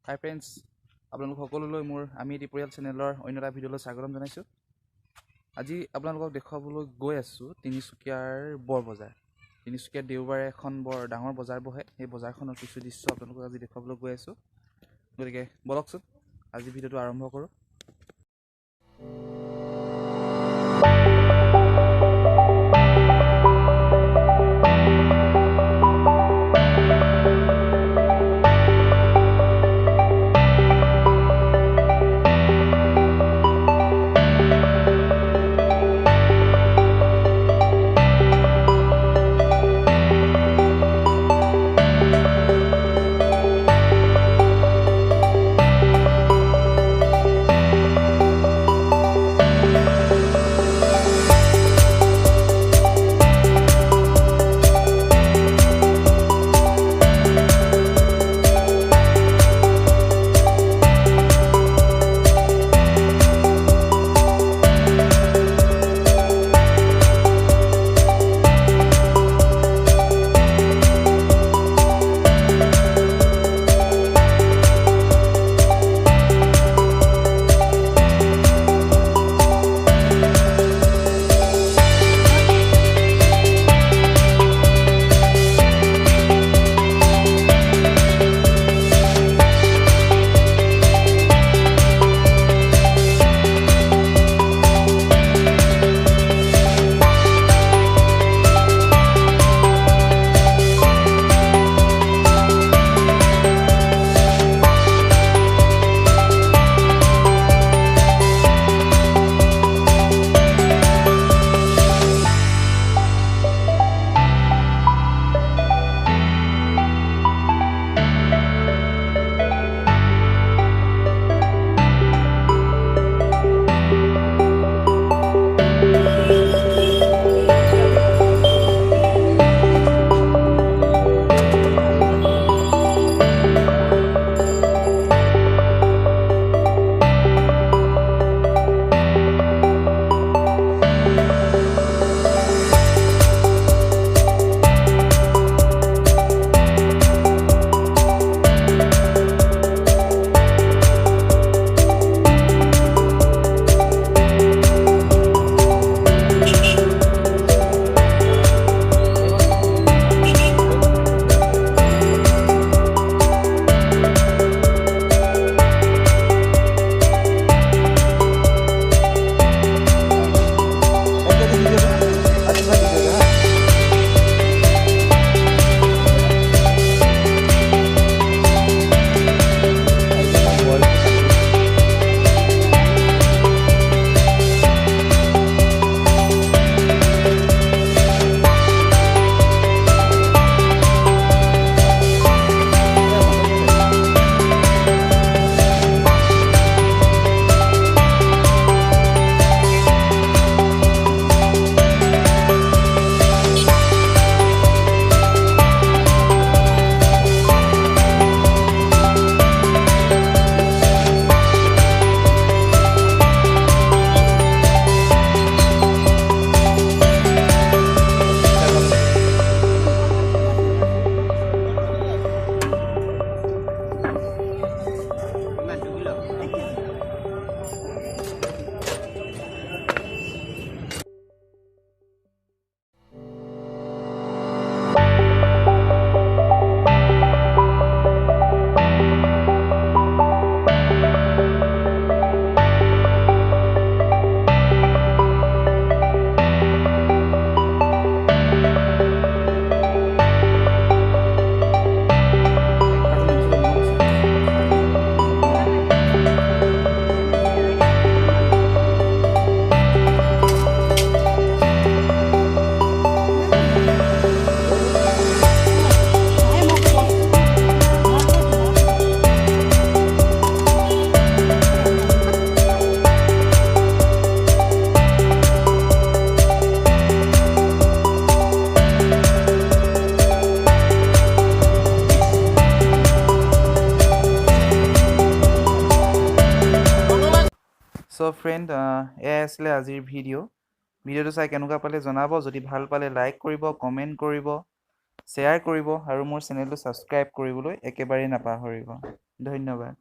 হাই friends, আপোনালোক সকলোলৈ মোৰ আমি এটি পৰিয়াল চেনেলৰ অন্য এটা ভিডিঅ'লৈ স্বাগতম জনাইছোঁ। আজি আপোনালোকক দেখুৱাবলৈ গৈ আছোঁ তিনিচুকীয়াৰ বৰ বজাৰ। তিনিচুকীয়াত দেওবাৰে এখন বৰ ডাঙৰ বজাৰ বহে। সেই বজাৰখনৰ কিছু দৃশ্য আপোনালোকক আজি দেখুৱাবলৈ গৈ আছোঁ। গতিকে বলকচোন আজি ভিডিঅ'টো আৰম্ভ কৰোঁ। সো ফ্ৰেণ্ড, এয়াই আছিলে আজিৰ ভিডিঅ'টো চাই কেনেকুৱা পালে জনাব। যদি ভাল পালে লাইক কৰিব, কমেণ্ট কৰিব, শ্বেয়াৰ কৰিব আৰু মোৰ চেনেলটো ছাবস্ক্ৰাইব কৰিবলৈ একেবাৰে নাপাহৰিব। ধন্যবাদ।